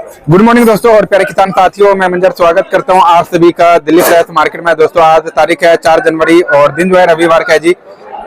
Good morning दोस्तों और प्यारे किसान साथियों, मैं मंजर स्वागत करता हूं आप सभी का दिल्ली फ्रेश मार्केट में। दोस्तों आज तारीख है 4 जनवरी और दिन जो है रविवार का है जी।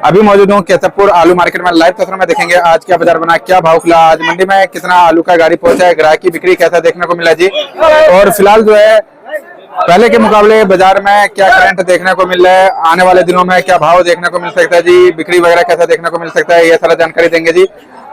अभी मौजूद हूं केशवपुर आलू मार्केट में। लाइव तस्वीर में देखेंगे आज क्या बाजार बना, क्या भाव खुला, आज मंडी में कितना आलू का गाड़ी पहुंचा है, ग्राहक की बिक्री कैसा देखने को मिला जी। और फिलहाल जो है पहले के मुकाबले बाजार में क्या करंट देखने को मिल रहा है, आने वाले दिनों में क्या भाव देखने को मिल सकता है जी, बिक्री वगैरह कैसा देखने को मिल सकता है, ये सारा जानकारी देंगे जी।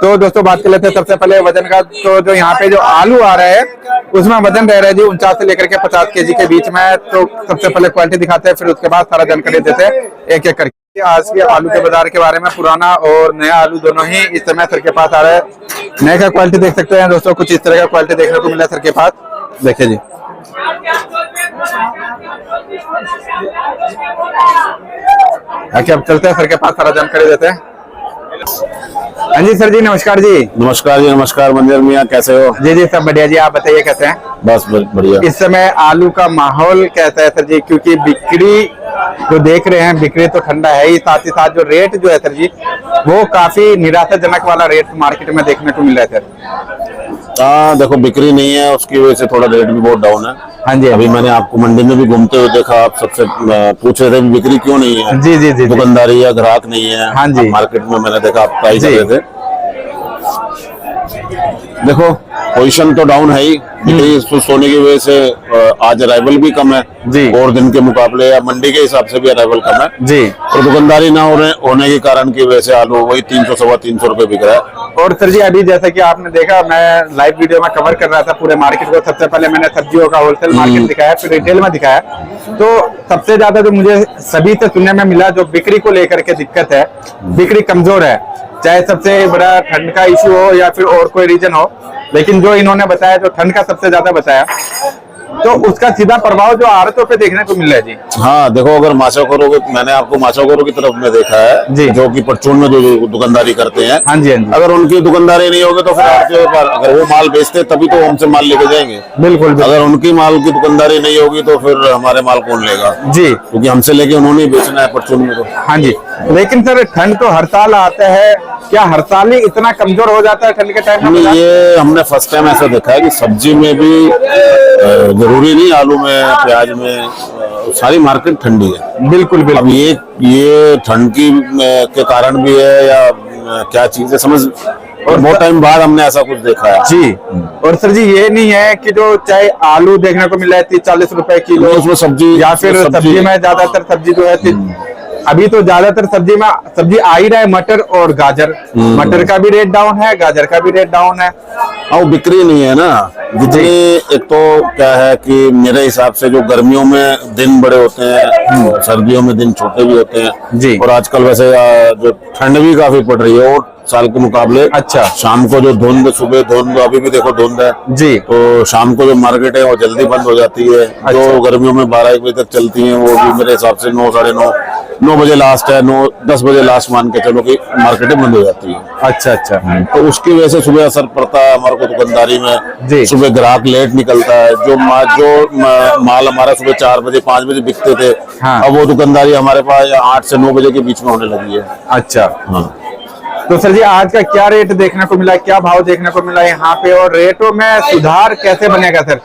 तो दोस्तों बात कर लेते हैं सबसे पहले वजन का। तो जो यहाँ पे जो आलू आ रहा है उसमें वजन रह रहा है जी 49 से लेकर के 50 केजी के बीच में। तो सबसे पहले क्वालिटी दिखाते हैं, फिर उसके बाद सारा जानकारी देते हैं एक एक करके। आज के आलू के बाजार के बारे में, पुराना और नया आलू दोनों ही इस समय सर के पास आ रहा है। नए का क्वालिटी देख सकते हैं दोस्तों, कुछ इस तरह का क्वालिटी देखने को मिला सर के पास, देखिए जी। आगे अब चलते हैं सर के पास, सारा जानकारी देते हैं। हाँ जी सर जी, नमस्कार जी। नमस्कार जी, नमस्कार मंजर मियाँ, कैसे हो? जी जी सब बढ़िया जी, आप बताइए कैसे हैं? बस बढ़िया। इस समय आलू का माहौल कैसा है सर जी? क्योंकि बिक्री जो देख रहे हैं, बिक्री तो ठंडा है ही, साथ ही साथ जो रेट जो है सर जी वो काफी निराशाजनक वाला रेट मार्केट में देखने को मिल रहा है सर। हाँ देखो, बिक्री नहीं है, उसकी वजह से थोड़ा रेट भी बहुत डाउन है। हाँ जी, अभी मैंने आपको मंडी में भी घूमते हुए देखा, आप सबसे पूछ रहे थे बिक्री क्यों नहीं है। जी जी जी, दुकानदारी या ग्राहक नहीं है। हाँ जी, मार्केट में मैंने देखा आप ट्राई कर रहे थे। देखो पोजीशन तो डाउन है ही, बिक्री सुस्त होने की वजह से आज अराइवल भी कम है जी, और दिन के मुकाबले या मंडी के हिसाब से भी अराइवल कम है जी। और दुकानदारी ना होने के कारण की वजह से आलू वही 300 सवा 300 रुपए बिक रहा है। और सर जी अभी जैसा कि आपने देखा, मैं लाइव वीडियो में कवर कर रहा था पूरे मार्केट को। सबसे पहले मैंने सब्जियों का होलसेल मार्केट दिखाया, फिर रिटेल में दिखाया। तो सबसे ज्यादा जो मुझे सभी से सुनने में मिला, जो बिक्री को लेकर के दिक्कत है, बिक्री कमजोर है। चाहे सबसे बड़ा ठंड का इशू हो या फिर और कोई रीजन हो, लेकिन जो इन्होंने बताया, जो ठंड का सबसे ज्यादा बताया, तो उसका सीधा प्रभाव जो आड़तों पे देखने को मिल रहा है जी। हाँ देखो, अगर माछाखोरों को, मैंने आपको माछाखोरों की तरफ में देखा है जी, जो कि परचून में जो दुकानदारी करते हैं। हाँ जी, हाँ जी। अगर उनकी दुकानदारी नहीं होगी तो फिर आड़तियों पर, अगर वो माल बेचते तभी तो हमसे माल लेके जाएंगे। बिल्कुल, अगर उनकी माल की दुकानदारी नहीं होगी तो फिर हमारे माल कौन लेगा जी, क्योंकि हमसे लेके उन्होंने बेचना है परचून में। तो हाँ जी, लेकिन सर ठंड तो हर साल आता है, क्या हर साल ही इतना कमजोर हो जाता है ठंड के टाइम में? ये हमने फर्स्ट टाइम ऐसा देखा है कि सब्जी में भी जरूरी नहीं, आलू में, प्याज में, सारी मार्केट ठंडी है। बिल्कुल बिल्कुल। अब ये ठंड की के कारण भी है या क्या चीज है समझ, और बहुत टाइम बाद हमने ऐसा कुछ देखा है जी। और सर जी ये नहीं है कि जो चाहे आलू देखने को मिला है 30-40 रुपए किलो, उसमें सब्जी या फिर सब्जी में ज्यादातर सब्जी जो है अभी तो ज्यादातर सब्जी आ ही रहा है, मटर और गाजर। मटर का भी रेट डाउन है, गाजर का भी रेट डाउन है। और बिक्री नहीं है ना जितनी। एक तो क्या है कि मेरे हिसाब से जो गर्मियों में दिन बड़े होते हैं, सर्दियों में दिन छोटे भी होते हैं जी। और आजकल वैसे जो ठंड भी काफी पड़ रही है और साल के मुकाबले। अच्छा, शाम को जो धुंध, सुबह धुंध, अभी भी देखो धुंध है जी, तो शाम को जो मार्केट है वो जल्दी बंद हो जाती है। अच्छा। जो गर्मियों में 12-1 बजे तक चलती है वो भी मेरे हिसाब से 9, साढ़े 9 बजे लास्ट है, 9-10 बजे लास्ट मान के चलो कि मार्केटें बंद हो जाती है। अच्छा अच्छा। तो उसकी वजह से सुबह असर पड़ता है हमारे को दुकानदारी में जी। सुबह ग्राहक लेट निकलता है। जो माल हमारा सुबह 4 बजे 5 बजे बिकते थे, हाँ। अब वो दुकानदारी हमारे पास 8 से 9 बजे के बीच में होने लगी है। अच्छा, हाँ। तो सर जी आज का क्या रेट देखने को मिला, क्या भाव देखने को मिला यहाँ पे, और रेटों में सुधार कैसे बनेगा सर?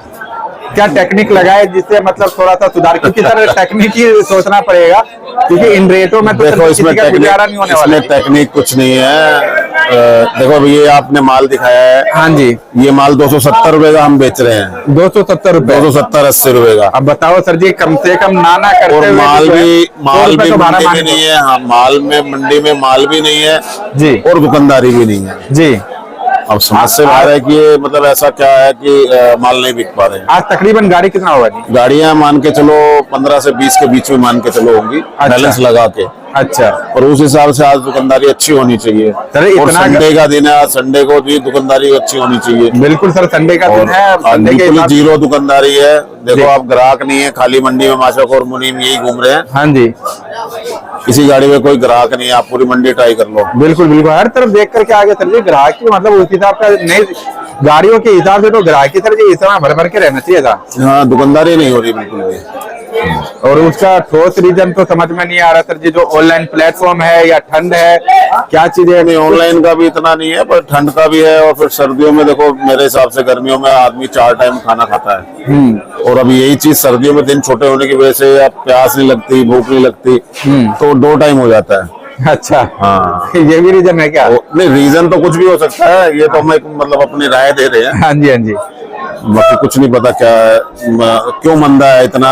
क्या टेक्निक लगाए जिससे मतलब थोड़ा सा सुधार, क्योंकि सर टेक्निक ही सोचना पड़ेगा, क्योंकि इन रेटों में तो देखो इसमें गुजारा नहीं होने वाला। टेक्निक कुछ नहीं है। देखो अभी ये आपने माल दिखाया है, हाँ जी, ये माल 270 रुपए का हम बेच रहे हैं। 270 रुपए, 270-80 रुपए का। अब बताओ सर जी, कम से कम नाना करते और हुए माल भी मंडी में नहीं है। हाँ, मंडी में माल भी नहीं है जी, और दुकानदारी भी नहीं है जी। अब समझ से बाहर है कि ये मतलब ऐसा क्या है कि माल नहीं बिक पा रहे हैं। आज तकरीबन गाड़ी कितना होगा जी? गाड़ियां मान के चलो 15 से 20 के बीच में मान के चलो होंगी, बैलेंस लगा के। अच्छा, और उस हिसाब से आज दुकानदारी अच्छी होनी चाहिए। और संडे का दिन है, संडे को भी दुकानदारी अच्छी होनी चाहिए। बिल्कुल सर, संडे का दिन है, संडे के बिल्कुल जीरो दुकानदारी है। देखो आप ग्राहक नहीं है, खाली मंडी में माशक और मुनीम यही घूम रहे हैं। हाँ जी, किसी गाड़ी में कोई ग्राहक नहीं है, आप पूरी मंडी ट्राई कर लो। बिल्कुल बिल्कुल, हर तरफ देख करके आगे सर जी ग्राहक की मतलब उस हिसाब का नहीं, गाड़ियों के हिसाब से तो ग्राहक की सर जी इस समय भर भर के रहना चाहिए था। हाँ, दुकानदारी नहीं हो रही बिल्कुल भी। और उसका ठोस रीजन तो समझ में नहीं आ रहा सर जी, जो ऑनलाइन प्लेटफॉर्म है या ठंड है, क्या चीजें नहीं, ऑनलाइन का भी इतना नहीं है, पर ठंड का भी है। और फिर सर्दियों में देखो, मेरे हिसाब से गर्मियों में आदमी 4 टाइम खाना खाता है, और अब यही चीज सर्दियों में दिन छोटे होने की वजह से या प्यास नहीं लगती, भूख नहीं लगती, तो 2 टाइम हो जाता है। अच्छा, हाँ, ये भी रीजन है क्या? नहीं, रीजन तो कुछ भी हो सकता है, ये तो हम एक मतलब अपनी राय दे रहे हैं। हाँ जी, हाँ जी। बाकी कुछ नहीं पता क्या है, क्यों मंदा है इतना,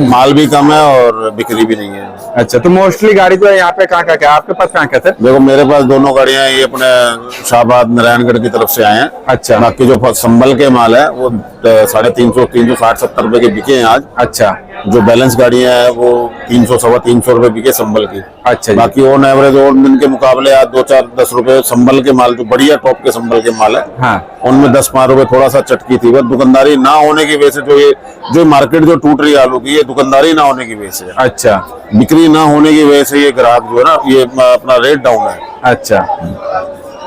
माल भी कम है और बिक्री भी नहीं है। अच्छा, तो मोस्टली गाड़ी जो है यहाँ पे कहाँ क्या, आपके पास कहाँ क्या सर? देखो, मेरे पास दोनों गाड़ियां ये अपने शाहबाद नारायणगढ़ की तरफ से आए हैं। अच्छा, बाकी जो संभल के माल है वो 350, 360-70 रुपए के बिके हैं आज। अच्छा, जो बैलेंस गाड़ियां हैं वो 300, 325 रुपए बिके संभल की। अच्छा जी। बाकी ऑन एवरेज और दिन के मुकाबले आज 2-4-10 रुपए संभल के माल, जो बढ़िया टॉप के संभल के माल है, हाँ, उनमें 10-5 रुपए थोड़ा सा चटकी थी। बस दुकानदारी ना होने की वजह से जो मार्केट जो टूट रही है आलू की, ये दुकानदारी ना होने की वजह से, अच्छा, बिक्री ना होने की वजह से ये ग्राहक जो है ना, ये अपना रेट डाउन है। अच्छा।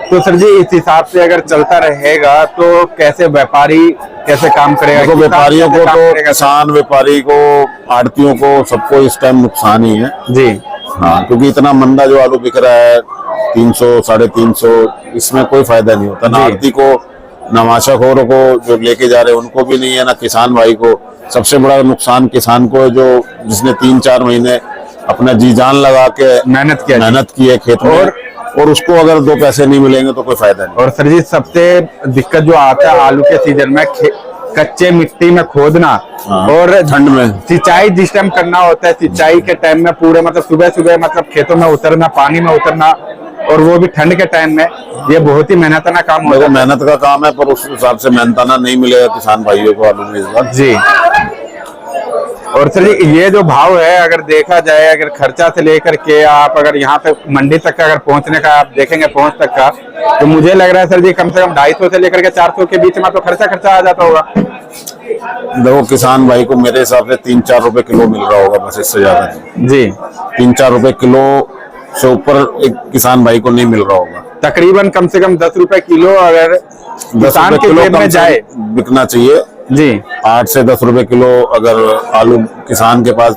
तो सर जी, इस हिसाब से अगर चलता रहेगा तो कैसे व्यापारी कैसे काम करेगा? देखो, व्यापारियों को तो, किसान, किसान, व्यापारी को, आड़तियों को, सबको इस टाइम नुकसान ही है जी। हाँ, क्योंकि इतना मंदा जो आलू बिक रहा है 300, 350, इसमें कोई फायदा नहीं होता ना आड़ती को, ना माशाखोरों को जो लेके जा रहे हैं उनको भी नहीं है, ना किसान भाई को। सबसे बड़ा नुकसान किसान को है, जो जिसने 3-4 महीने अपना जी जान लगा के मेहनत की है खेत में, और उसको अगर 2 पैसे नहीं मिलेंगे तो कोई फायदा नहीं। और सर जी, सबसे दिक्कत जो आता है आलू के सीजन में, कच्चे मिट्टी में खोदना, और ठंड में सिंचाई जिस टाइम करना होता है, सिंचाई के टाइम में पूरे मतलब सुबह सुबह मतलब खेतों में उतरना, पानी में उतरना, और वो भी ठंड के टाइम में, ये बहुत ही मेहनताना काम होता है। मेहनत का काम है, पर उस हिसाब से मेहनताना नहीं मिलेगा किसान भाइयों को आलू में इस बार जी। और सर जी, ये जो भाव है, अगर देखा जाए, अगर खर्चा से लेकर के आप अगर यहाँ पे मंडी तक का अगर पहुंचने का आप देखेंगे, पहुंच तक का, तो मुझे लग रहा है सर जी कम से कम 250 से लेकर के 400 के बीच में तो खर्चा आ जाता होगा। देखो, किसान भाई को मेरे हिसाब से 3-4 रुपए किलो मिल रहा होगा, बस इससे ज्यादा नहीं। जी, 3-4 रुपए किलो से ऊपर एक किसान भाई को नहीं मिल रहा होगा। तकरीबन कम से कम 10 रुपए किलो अगर 10 किसान रुपए के किलो जेब में जाए, बिकना चाहिए जी। 8 से 10 रुपए किलो अगर आलू किसान के पास,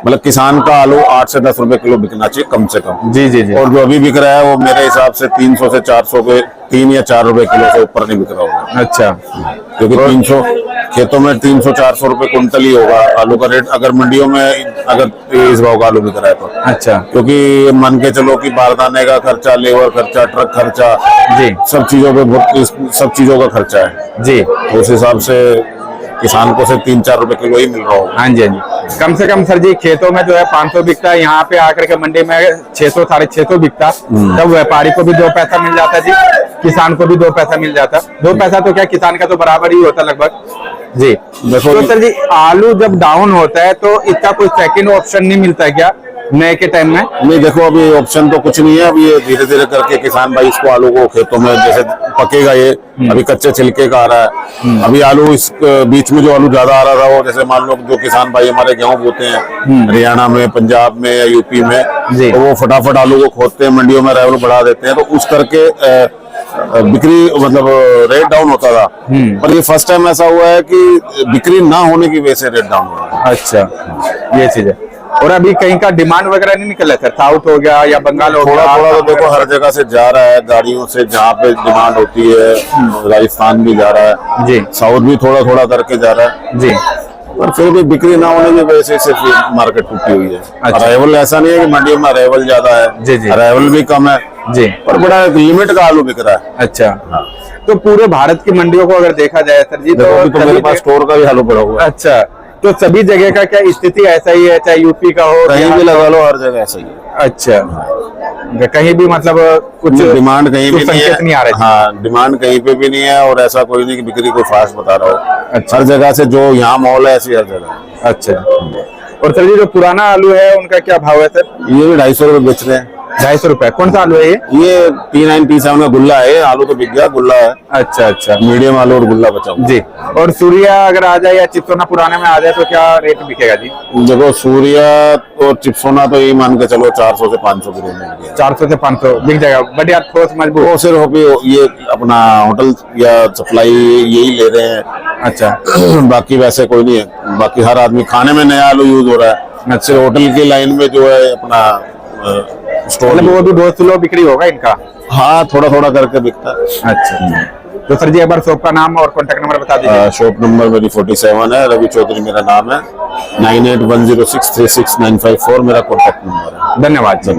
मतलब किसान का आलू 8 से 10 रुपए किलो बिकना चाहिए कम से कम। जी जी जी। और जो अभी बिक रहा है वो मेरे हिसाब से 300 से 400 के 3 या 4 रुपए किलो से ऊपर नहीं बिक रहा होगा। अच्छा, क्योंकि 300 खेतों में 300-400 रुपए कुंटल ही होगा आलू का रेट, अगर मंडियों में अगर इस भाव का आलू बिक रहा है तो। अच्छा, क्योंकि मान के चलो कि बारदाने का खर्चा, लेबर खर्चा, ट्रक खर्चा, जी, सब चीजों का खर्चा है जी। तो उस हिसाब से किसान को सिर्फ 3-4 रुपए किलो ही मिल रहा होगा। हाँ जी, हाँ जी। कम से कम सर जी खेतों में जो है 500 बिकता है, यहाँ पे आकर के मंडी में 600, 650 बिकता, तब व्यापारी को भी 2 पैसा मिल जाता है जी, किसान को भी 2 पैसा मिल जाता। 2 पैसा तो क्या, किसान का तो बराबर ही होता लगभग जी। तो सर जी, आलू जब डाउन होता है तो इसका कोई सेकंड ऑप्शन नहीं मिलता है क्या नए के टाइम में? नहीं, देखो, अभी ऑप्शन तो कुछ नहीं है। अभी ये धीरे धीरे करके किसान भाई इसको आलू को खेतों में जैसे पकेगा, ये अभी कच्चे छिलके का आ रहा है। अभी आलू इस बीच में जो आलू ज्यादा आ रहा था, वो जैसे मान लो जो किसान भाई हमारे गेहूं बोते हैं हरियाणा में, पंजाब में या यूपी में, तो वो फटाफट आलू को खोदते हैं, मंडियों में रेवल बढ़ा देते हैं, तो उस करके बिक्री मतलब रेट डाउन होता था। पर ये फर्स्ट टाइम ऐसा हुआ है कि बिक्री ना होने की वजह से रेट डाउन हुआ है। अच्छा, ये चीज है। और अभी कहीं का डिमांड वगैरह नहीं निकला सर? साउथ हो गया या बंगाल हो गया? थोड़ा तो देखो हर जगह से जा रहा है गाड़ियों से, जहाँ पे डिमांड होती है। राजस्थान भी जा रहा है जी, साउथ भी थोड़ा थोड़ा करके जा रहा है जी, पर फिर भी बिक्री ना होने की वजह से सिर्फ मार्केट टूटी हुई है। अच्छा। अराइवल ऐसा नहीं है कि मंडियों में अराइवल ज्यादा है, जी, जी। अराइवल भी कम है जी, पर बड़ा लिमिट का आलू बिक रहा है। अच्छा। तो पूरे भारत की मंडियों को अगर देखा जाए सर जी, तो मेरे पास स्टोर का भी आलू पड़ा हुआ है। अच्छा, तो सभी जगह का क्या स्थिति ऐसा ही है, चाहे यूपी का हो, कहीं भी लगा लो, हर जगह ऐसा ही है। अच्छा, कहीं भी मतलब कुछ डिमांड कहीं भी नहीं आ रहा है? हाँ, डिमांड कहीं पे भी नहीं है और ऐसा कोई नहीं कि बिक्री कोई फास्ट बता रहा हो। अच्छा। हर जगह से जो यहाँ मॉल है ऐसी हर जगह। अच्छा। और सर जी, जो पुराना आलू है उनका क्या भाव है सर? ये भी 250 रुपए बेच रहे हैं। 250 रुपए? कौन सा आलू है ये T9 T7 का गुल्ला है। आलू तो बिक गया, गुल्ला है। अच्छा, अच्छा, मीडियम आलू और गुल्ला बचा हुआ। जी। और सूर्या अगर आ जाए या चिप्सोना पुराने में आ जाए तो क्या रेट बिकेगा जी? देखो, सूर्या और चिप्सोना तो यही मान के चलो 400 से 500 के रेंज में। 400 से 500 बिक जाएगा, बढ़िया ठोस मजबूत। वो सिर्फ अभी ये अपना होटल या सप्लाई यही ले रहे हैं। अच्छा। बाकी वैसे कोई नहीं है। बाकी हर आदमी खाने में नया आलू यूज हो रहा है। अच्छे होटल की लाइन में जो है अपना स्टोर। मतलब वो भी बहुत स्लो बिक्री होगा इनका। हाँ, थोड़ा थोड़ा करके बिकता है। अच्छा, तो सर जी एक बार शॉप का नाम और कॉन्टेक्ट नंबर बता दीजिए। शॉप नंबर मेरी 47 है, रवि चौधरी मेरा नाम है, 9810636954 मेरा कॉन्टेक्ट नंबर है। धन्यवाद सर।